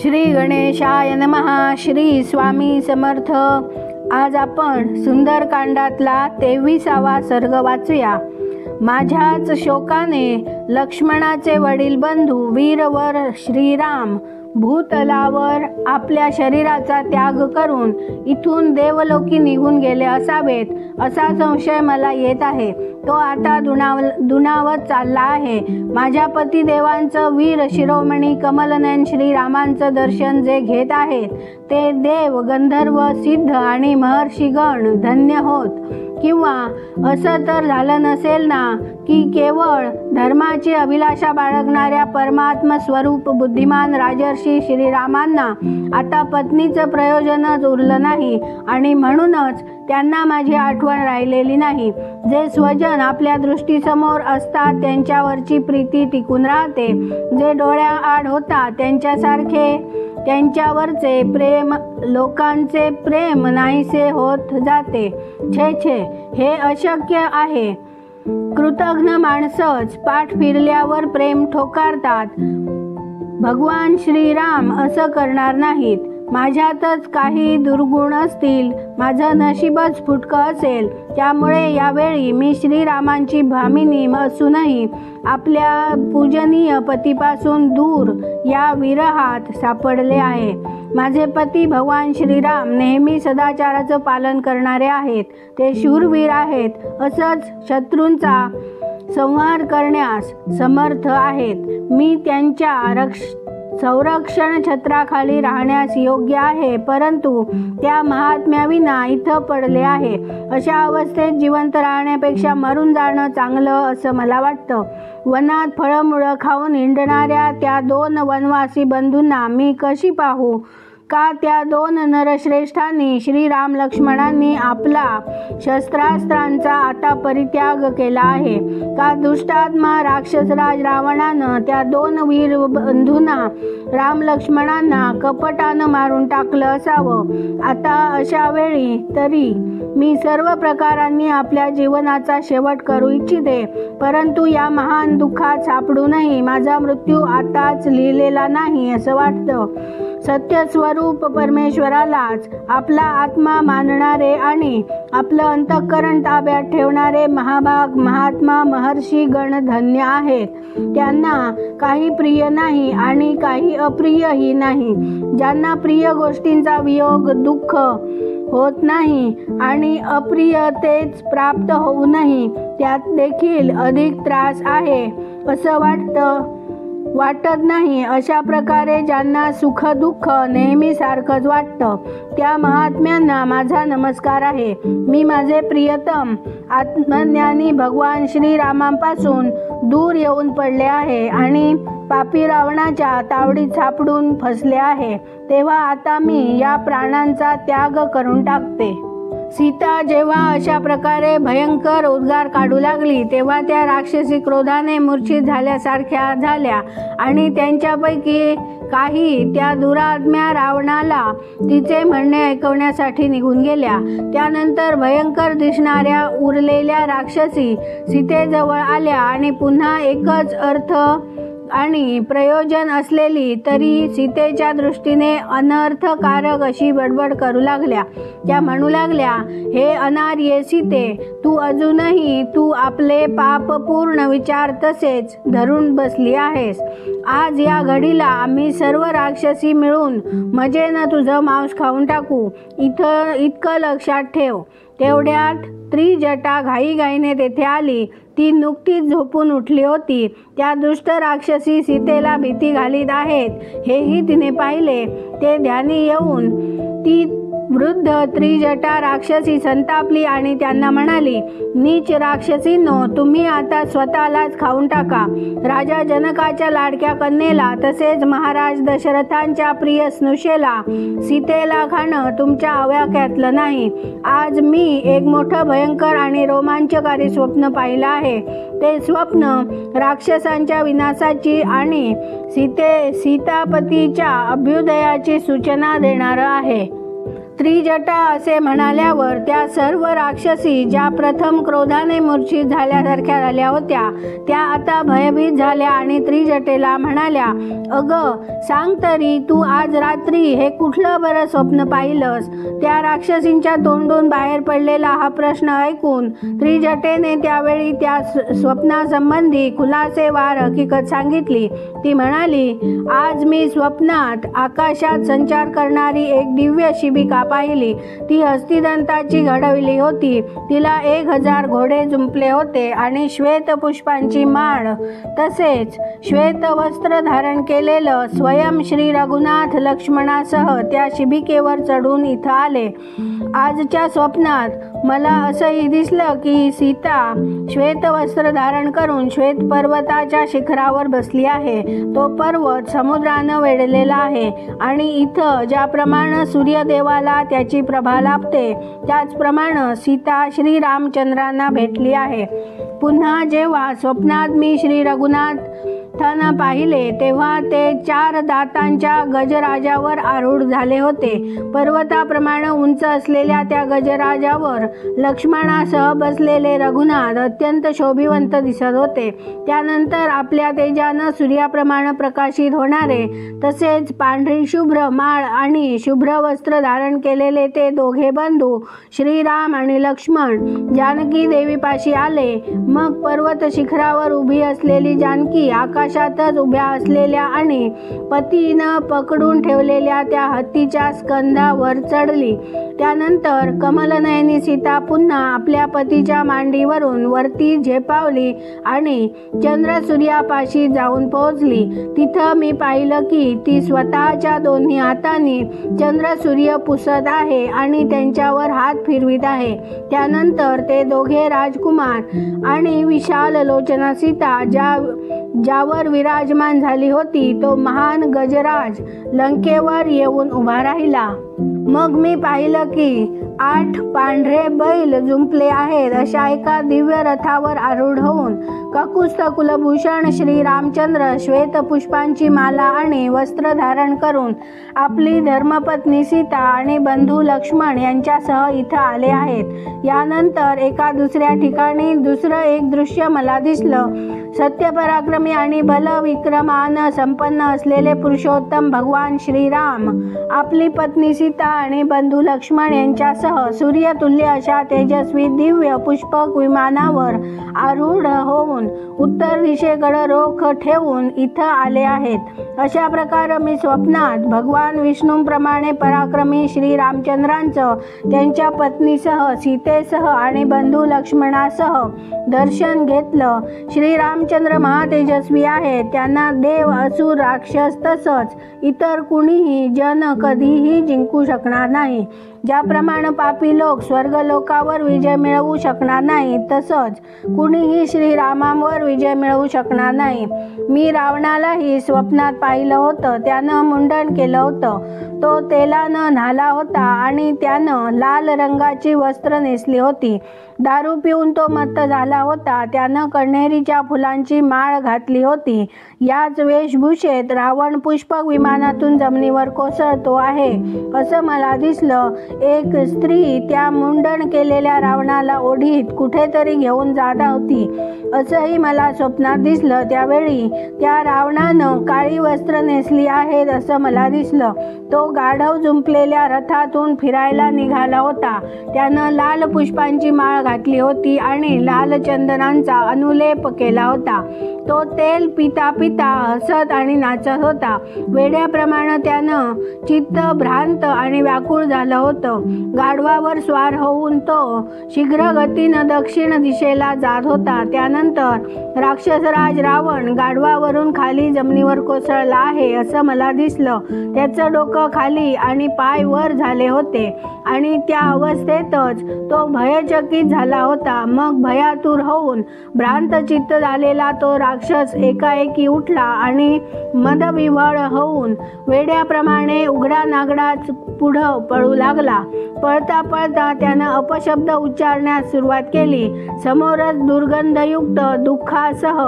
श्री गणेशाय नमः. श्री स्वामी समर्थ. आज आपण सुंदरकांडातला 23वा सर्ग वाचूया. माझ्याच शोकाने लक्ष्मणाचे वडील बंधू वीरवर श्रीराम भूतलावर आपल्या शरीराचा त्याग करून इथून देवलोकी निघून गेले असावेत असा संशय मला येत आहे. तो आता दुणावत चालला आहे. माझ्या पतिदेवांचं वीर शिरोमणी कमलनयन श्रीरामांचं दर्शन जे घेत आहेत ते देव, गंधर्व, सिद्ध आणि महर्षीगण धन्य होत. किंवा असं तर झालं नसेल ना की केवळ धर्माची अभिलाषा बाळगणाऱ्या परमात्म स्वरूप बुद्धिमान राजर्षी श्रीरामांना आता पत्नीचं प्रयोजनच उरलं नाही आणि म्हणूनच त्यांना माझी आठवण राहिलेली नाही. जे स्वजन आपल्या दृष्टीसमोर असतात त्यांच्यावरची प्रीती टिकून राहते. जे डोळ्याआड होतात त्यांच्यासारखे त्यांच्यावरचे प्रेम, लोकांचे प्रेम नाहीसे होत जाते. छे छे, हे अशक्य आहे. कृतघ्न माणसंच पाठ फिरल्यावर प्रेम ठोकारतात. भगवान श्रीराम असं करणार नाहीत. माझ्यातच काही दुर्गुण असतील, माझं नशीबच फुटकं असेल. त्यामुळे यावेळी मी श्रीरामांची भामिनी असूनही आपल्या पूजनीय पतीपासून दूर या विरहात सापडले आहे. माझे पती भगवान श्रीराम नेहमी सदाचाराचं पालन करणारे आहेत. ते शूरवीर आहेत. असंच शत्रूंचा संहार करण्यास समर्थ आहेत. मी त्यांच्या संरक्षण छत्राखाली राहण्यास योग्य आहे, परंतु त्या महात्म्याविना इथं पडले आहे. अशा अवस्थेत जिवंत राहण्यापेक्षा मरून जाणं चांगलं असं मला वाटतं. वनात फळमुळं खाऊन हिंडणाऱ्या त्या 2 वनवासी बंधूंना मी कशी पाहू? का त्या 2 नरश्रेष्ठांनी श्रीराम लक्ष्मणांनी आपला शस्त्रास्त्रांचा आता परित्याग केला आहे? का दुष्टात्मा राक्षसराज रावणानं त्या 2 वीर बंधूंना राम लक्ष्मणांना कपटानं मारून टाकलं असावं? आता अशा वेळी तरी मी सर्व प्रकारांनी आपल्या जीवनाचा शेवट करू इच्छिते, परंतु या महान दुःखात सापडूनही माझा मृत्यू आताच लिहिलेला नाही असं वाटतं. सत्य स्वरूप परमेश्वरालाच आपला आत्मा मानणारे आणि आपलं अंतःकरण ताब्यात ठेवणारे महाभाग महात्मा महर्षी गण धन्य आहेत. त्यांना काही प्रिय नाही आणि काही अप्रियही नाही. ज्यांना प्रिय गोष्टींचा वियोग दुःख होत नाही आणि अप्रियतेच प्राप्त होऊनही त्यात देखील अधिक त्रास आहे असं वाटत नाही. अशा प्रकारे ज्यांना सुख दुःख नेहमी सारखंच वाटतं त्या महात्म्यांना माझा नमस्कार आहे. मी माझे प्रियतम आत्मज्ञानी भगवान श्रीरामांपासून दूर येऊन पडले आहे आणि पापी रावणाच्या तावडीत सापडून फसले आहे. तेव्हा आता मी या प्राणांचा त्याग करून टाकते. सीता जेव्हा अशा प्रकारे भयंकर उद्गार काढू लागली तेव्हा त्या राक्षसी क्रोधाने मूर्छित झाल्यासारख्या झाल्या आणि त्यांच्यापैकी काही त्या दुरात्म्या रावणाला तिचे म्हणणे ऐकवण्यासाठी निघून गेल्या. त्यानंतर भयंकर दिसणाऱ्या उरलेल्या राक्षसी सीतेजवळ आल्या आणि पुन्हा एकच अर्थ आणि प्रयोजन असलेली तरी सीतेच्या दृष्टीने अनर्थकारक अशी बडबड करू लागल्या. त्या म्हणू लागल्या, हे अनार्ये सीते, तू अजूनही तू आपले पापपूर्ण विचार तसेच धरून बसली आहेस. आज या घडीला आम्ही सर्व राक्षसी मिळून मजेनं तुझं मांस खाऊन टाकू. इतकं लक्षात ठेव. तेवढ्यात त्रिजटा घाईघाईने तेथे आली. ती नुकतीच झोपून उठली होती. त्या दुष्ट राक्षसी सीतेला भीती घालीत आहेत हेही तिने पाहिले. ते ध्यानी येऊन ती वृद्ध त्रिजटा राक्षसी संतापली आणि त्यांना म्हणाली, नीच राक्षसींनो, तुम्ही आता स्वतःलाच खाऊन टाका. राजा जनकाच्या लाडक्या कन्येला तसेच महाराज दशरथांच्या प्रिय स्नुषेला सीतेला खाणं तुमच्या आवाक्यातलं नाही. आज मी एक मोठं भयंकर आणि रोमांचकारी स्वप्न पाहिलं आहे. ते स्वप्न राक्षसांच्या विनाशाची आणि सीतापतीच्या अभ्युदयाची सूचना देणारं आहे. त्रिजटा असे म्हणाल्यावर त्या सर्व राक्षसी ज्या प्रथम क्रोधाने मूर्छित झाल्यासारख्या झाल्या होत्या त्या आता भयभीत झाल्या आणि त्रिजटेला म्हणाल्या, अगं सांग तरी, तू आज रात्री हे कुठलं बरं स्वप्न पाहिलंस? त्या राक्षसींच्या तोंडून बाहेर पडलेला हा प्रश्न ऐकून त्रिजटेने त्यावेळी त्या स्वप्नासंबंधी खुलासेवार हकीकत सांगितली. ती म्हणाली, आज मी स्वप्नात आकाशात संचार करणारी एक दिव्य शिबिका पाहिली. ती हस्तिदंताची घडविली होती. तिला 1000 घोडे जुंपले होते आणि श्वेत पुष्पांची माळ तसेच श्वेत वस्त्र धारण केलेलं स्वयं श्री रघुनाथ लक्ष्मणासह त्या शिबिकेवर चढून इथं आले. आजच्या स्वप्नात मला असंही दिसलं की सीता श्वेत वस्त्र धारण करून श्वेत पर्वताच्या शिखरावर बसली आहे. तो पर्वत समुद्रानं वेढलेला आहे आणि इथं ज्याप्रमाणे सूर्यदेवाला त्याची प्रभा लाभते त्याचप्रमाणे सीता श्री रामचंद्रांना भेटली आहे. पुन्हा जेव्हा स्वप्नात मी श्री रघुनाथांना पाहिले तेव्हा ते 4 दातांच्या गजराजावर आरूढ झाले होते. पर्वताप्रमाणे उंच असलेल्या त्या गजराजावर लक्ष्मणासह बसलेले रघुनाथ अत्यंत शोभिवंत दिसत होते. त्यानंतर आपल्या तेजानं सूर्याप्रमाणे प्रकाशित होणारे तसेच पांढरी शुभ्र माळ आणि शुभ्र वस्त्र धारण केलेले ते दोघे बंधू श्रीराम आणि लक्ष्मण जानकी देवीपाशी आले. मग पर्वत शिखरावर उभी असलेली जानकी आकाशातच उभ्या असलेल्या आणि पतीनं पकडून ठेवलेल्या त्या हत्तीच्या स्कंधावर चढली. त्यानंतर कमलनयनी सीता पुन्हा आपल्या पतीच्या मांडीवरून वरती झेपावली आणि चंद्रसूर्यापाशी जाऊन पोहोचली. तिथं मी पाहिलं की ती स्वतःच्या दोन्ही हातांनी चंद्रसूर्य पुसत आहे आणि त्यांच्यावर हात फिरवित आहे. त्यानंतर ते दोघे राजकुमार आणि विशाल लोचना सीता ज्यावर विराजमान झाली होती तो महान गजराज लंकेवर येऊन उभा राहिला. मग मी पाहिलं की 8 पांढरे बैल जुंपले आहेत अशा एका दिव्य रथावर आरूढ होऊन ककुस्थ कुलभूषण श्री रामचंद्र श्वेत पुष्पांची माला आणि वस्त्र धारण करून आपली धर्मपत्नी सीता आणि बंधू लक्ष्मण यांच्यासह इथं आले आहेत. यानंतर एका दुसऱ्या ठिकाणी दुसरं एक दृश्य मला दिसलं. सत्यपराक्रमी आणि बलविक्रमानं संपन्न असलेले पुरुषोत्तम भगवान श्रीराम आपली पत्नी सीता आणि बंधू लक्ष्मण यांच्यासह सूर्यतुल्य अशा तेजस्वी दिव्य पुष्पक विमानावर आरूढ होऊन उत्तर दिशेकडे रोख ठेवून इथं आले आहेत. अशा प्रकारे मी स्वप्नात भगवान विष्णूंप्रमाणे पराक्रमी श्री रामचंद्रांचं त्यांच्या पत्नीसह सीतेसह आणि बंधू लक्ष्मणासह दर्शन घेतलं. श्री रामचंद्र महातेजस्वी आहेत. त्यांना देव असुर राक्षस तसंच इतर कुणीही जन कधीही जिंकू शकणार नाही. ज्याप्रमाणे पापी लोक स्वर्गलोकावर विजय मिळवू शकणार नाही तसंच कुणीही श्रीरामांवर विजय मिळवू शकणार नाही. मी रावणालाही स्वप्नात पाहिलं होतं. त्यानं मुंडन केलं होतं. तो तेलानं न्हाला होता आणि त्यानं लाल रंगाची वस्त्र नेसली होती. दारू पिऊन तो मत्त झाला होता. त्यानं कण्हेरीच्या फुलांची माळ घातली होती. याच वेशभूषेत रावण पुष्पक विमानातून जमिनीवर कोसळतो आहे असं मला दिसलं. एक स्त्री त्या मुंडन केलेल्या रावणाला ओढीत कुठेतरी घेऊन जात होती असंही मला स्वप्नात दिसलं. त्यावेळी त्या रावणानं काळी वस्त्र नेसली आहेत असं मला दिसलं. तो गाढव जुंपलेल्या रथातून फिरायला निघाला होता. त्यानं लाल पुष्पांची माळ घातली होती आणि लाल चंदनांचा अनुलेप केला होता. तो तेल पिता पिता हसत आणि नाचत होता. वेड्याप्रमाणे त्यानं चित्त भ्रांत आणि व्याकुळ झालं होतं. गाढवावर स्वार होऊन तो शीघ्र गतीनं दक्षिण दिशेला जात होता. त्यानंतर राक्षसराज रावण गाढवावरून खाली जमिनीवर कोसळला आहे असं मला दिसलं. त्याचं डोकं खाली आणि पाय वर झाले होते आणि त्या अवस्थेतच तो भयचकित झाला होता. मग भयातूर होऊन भ्रांतचित्त झालेला तो राक्षस एकाएकी उठला आणि मदविव्हळ होऊन वेड्याप्रमाणे उघडा नागडा पुढं पळू लागला. पळता पळता त्यानं अपशब्द उच्चारण्यास सुरुवात केली. समोरच दुर्गंधयुक्त दुःखासह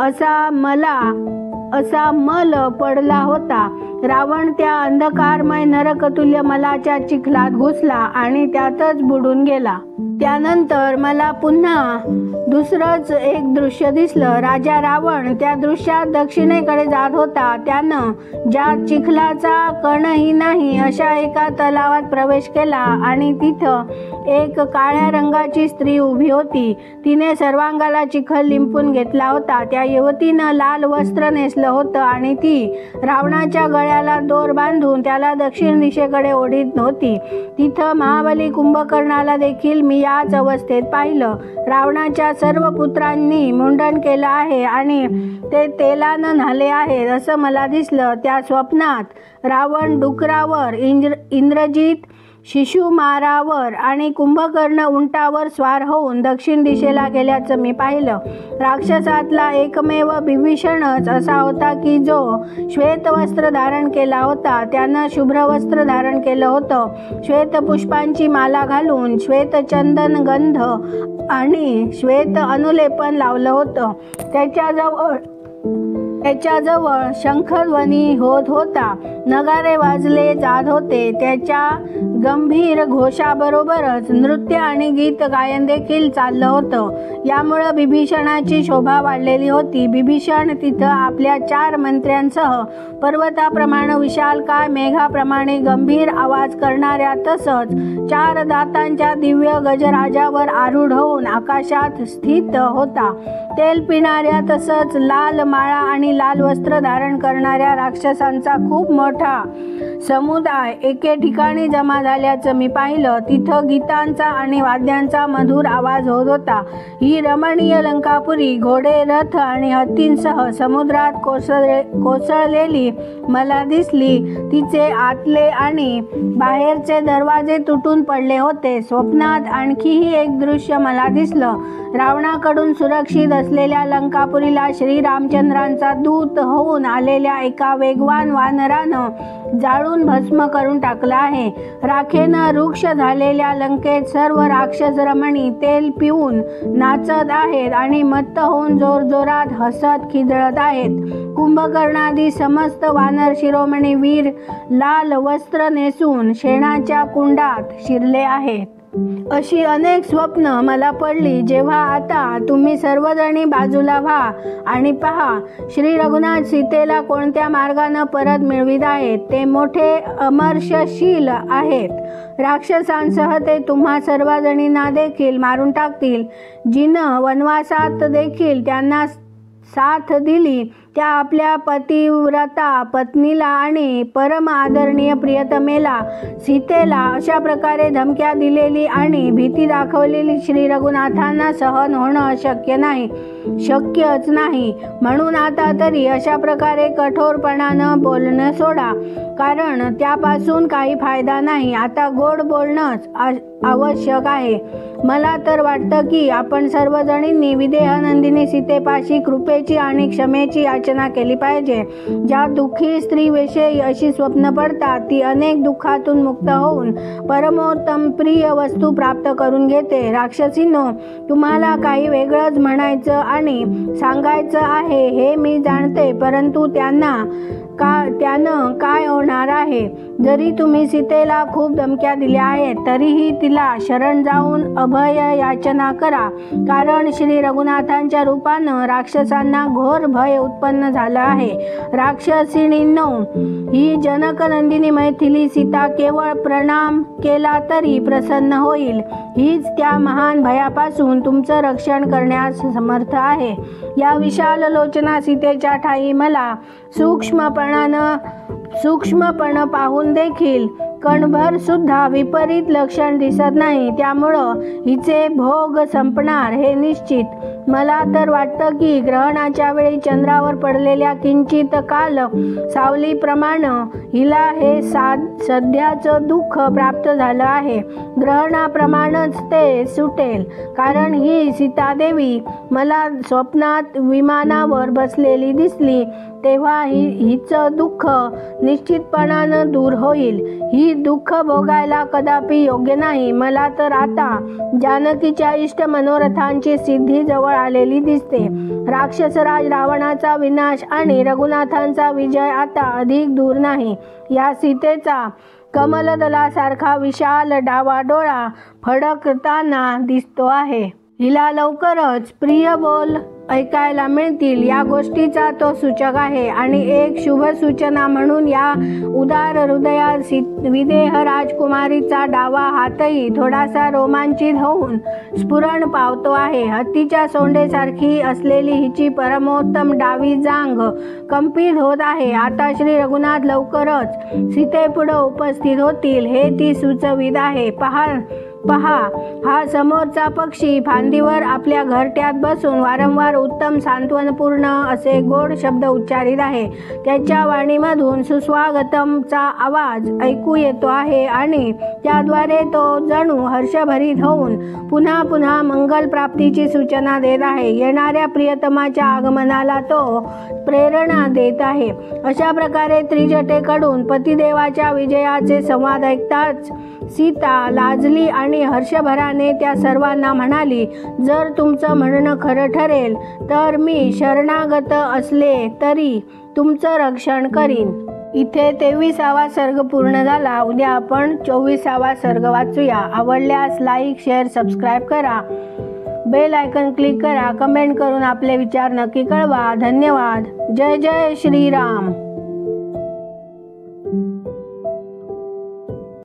असा मल पडला होता. रावण त्या अंधकारमय नरकतुल्य मलाच्या चिखलात घुसला आणि त्यातच बुडून गेला. त्यानंतर मला पुन्हा दुसरंच एक दृश्य दिसलं. राजा रावण त्या दृश्यात दक्षिणेकडे जात होता. त्यानं ज्यात चिखलाचा कणही नाही अशा एका तलावात प्रवेश केला आणि तिथं एक काळ्या रंगाची स्त्री उभी होती. तिने सर्वांगाला चिखल लिंपून घेतला होता. त्या युवतीनं लाल वस्त्र नेसलं होतं आणि ती रावणाच्या गळ्याला दोर बांधून त्याला दक्षिण दिशेकडे ओढीत होती. तिथं महाबली कुंभकर्णाला देखील मी याच अवस्थेत पाहिलं. रावणाच्या सर्व पुत्रांनी मुंडन केलं आहे आणि ते तेलानं न्हाले आहेत असं मला दिसलं. त्या स्वप्नात रावण डुकरावर, इंद्रजित शिशुमारावर आणि कुंभकर्ण उंटावर स्वार होऊन दक्षिण दिशेला गेल्याचं मी पाहिलं. राक्षसातला एकमेव बिभीषणच असा होता की जो श्वेत वस्त्र धारण केला होता. त्यानं शुभ्र वस्त्र धारण केलं होतं. श्वेत पुष्पांची माला घालून श्वेत चंदन गंध आणि श्वेत अनुलेपन लावलं होतं. त्याच्याजवळ शंखध्वनी होत होता. नगारे वाजले जात होते. त्याच्या गंभीर घोषाबरोबरच नृत्य आणि गीत गायन देखील चाललं होतं. यामुळं बिभीषणाची शोभा वाढलेली होती. बिभीषण तिथं आपल्या 4 मंत्र्यांसह पर्वताप्रमाणे विशालकाय, मेघाप्रमाणे गंभीर आवाज करणाऱ्या तसंच 4 दातांच्या दिव्य गजराजावर आरूढ होऊन आकाशात स्थित होता. तेल पिणाऱ्या तसंच लाल माळा आणि लाल वस्त्र धारण करणाऱ्या राक्षसांचा खूप मोठा समुदाय एके ठिकाणी जमा झाल्याचं मी पाहिलं. तिथं गीतांचा आणि वाद्यांचा मधुर आवाज होत होता. ही रमणीय लंकापुरी घोडे, रथ आणि हत्तींसह समुद्रात कोसळलेली मला दिसली. तिचे आतले आणि बाहेरचे दरवाजे तुटून पडले होते. स्वप्नात आणखीही एक दृश्य मला दिसलं. रावणाकडून सुरक्षित असलेल्या लंकापुरीला श्रीरामचंद्रांचा दूत होऊन आलेल्या एका वेगवान वानरानं जाळून भस्म करून टाकलं आहे. राखेनं वृक्ष झालेल्या लंकेत सर्व राक्षस रमणी तेल पिऊन नाचत आहेत आणि मत्त होऊन जोरजोरात हसत खिदळत आहेत. कुंभकर्णादी समस्त वानर शिरोमणी वीर लाल वस्त्र नेसून शेणाच्या कुंडात शिरले आहेत. अशी अनेक स्वप्न मला पडली. जेव्हा आता तुम्ही सर्वजणी बाजूला व्हा आणि पहा श्री रघुनाथ सीतेला कोणत्या मार्गानं परत मिळवित आहेत. ते मोठे अमर्षशील आहेत. राक्षसांसह ते तुम्हा सर्वजणींना देखील मारून टाकतील. जिनं वनवासात देखील त्यांना साथ दिली त्या आपल्या पतिव्रता पत्नीला आणि परम आदरणीय प्रियतमेला सीतेला अशा प्रकारे धमक्या दिलेली आणि भीती दाखवलेली श्री रघुनाथांना सहन होणं अशक्य नाही, शक्यच नाही. म्हणून आता तरी अशा प्रकारे कठोरपणानं बोलणं सोडा, कारण त्यापासून काही फायदा नाही. आता गोड बोलणंच आवश्यक आहे. मला तर वाटतं की आपण सर्वजणींनी विदेहनंदिनी सीतेपाशी कृपेची आणि क्षमेची याचना केली पाहिजे. ज्या दुःखी स्त्रीविषयी अशी स्वप्न पडतात ती अनेक दुःखातून मुक्त होऊन परमोत्तम प्रिय वस्तू प्राप्त करून घेते. राक्षसींनो, तुम्हाला काही वेगळंच म्हणायचं आणि सांगायचं आहे हे मी जाणते, परंतु त्यानं काय होणार आहे? जरी तुम्ही सीतेला खूप धमक्या दिल्या आहेत तरीही तिला शरण जाऊन अभय याचना करा, कारण श्री रघुनाथांच्या रूपानं राक्षसांना घोर भय उत्पन्न झालं आहे. राक्षसिणींनो, ही जनकनंदिनी मैथिली सीता केवळ प्रणाम केला तरी प्रसन्न होईल. हीच त्या महान भयापासून तुमचं रक्षण करण्यास समर्थ आहे. या विशाल लोचना सीतेच्या ठाई मला सूक्ष्मपण पाहून देखील कणभर सुद्धा विपरीत लक्षण दिसत नाही. त्यामुळं हिचे भोग संपणार हे निश्चित. मला तर वाटतं की ग्रहणाच्या वेळी चंद्रावर पडलेल्या किंचित काल सावलीप्रमाणे हिला हे सध्याचं दुःख प्राप्त झालं आहे. ग्रहणाप्रमाणेच ते सुटेल, कारण ही सीतादेवी मला स्वप्नात विमानावर बसलेली दिसली तेव्हा हिचं दुःख निश्चितपणानं दूर होईल. ही दुःख भोगायला कदापि योग्य नाही. मला तर आता जानकीच्या इष्ट मनोरथांची सिद्धी जवळ आलेली दिसते. राक्षसराज रावणाचा विनाश आणि रघुनाथांचा विजय आता अधिक दूर नाही. या सीतेचा कमलदलासारखा विशाल डावा डोळा फडकताना दिसतो आहे. हिला लवकरच प्रिय बोल ऐकायला मिळतील या गोष्टीचा तो सूचक आहे. आणि एक शुभ सूचना म्हणून या उदार हृदयात विदेह राजकुमारीचा डावा हातही थोडासा रोमांचित होऊन स्फुरण पावतो आहे. हत्तीच्या सोंडेसारखी असलेली हिची परमोत्तम डावी जांघ कंपित होत आहे. आता श्री रघुनाथ लवकरच सीतेपुढे उपस्थित होतील हे ती सुचवित आहे. पहा, हा समोरचा पक्षी फांदीवर आपल्या घरट्यात बसून वारंवार उत्तम सांत्वनपूर्ण असे गोड शब्द उच्चारित आहे. त्याच्या वाणीमधून सुस्वागतमचा आवाज ऐकू येतो आहे आणि त्याद्वारे तो जणू हर्षभरीत होऊन पुन्हा पुन्हा मंगल प्राप्तीची सूचना देत आहे. येणाऱ्या प्रियतमाच्या आगमनाला तो प्रेरणा देत आहे. अशा प्रकारे त्रिजटेकडून पतिदेवाच्या विजयाचे संवाद ऐकताच सीता लाजली आणि हर्षभराने त्या सर्वांना म्हणाली, जर तुमचं म्हणणं खरं ठरेल तर मी शरणागत असले तरी तुमचं रक्षण करीन. इथे 23वा सर्ग पूर्ण झाला. उद्या आपण 24वा सर्ग वाचूया. आवडल्यास लाईक, शेअर, सबस्क्राईब करा. बेल आयकन क्लिक करा. कमेंट करून आपले विचार नक्की कळवा. धन्यवाद. जय जय श्रीराम.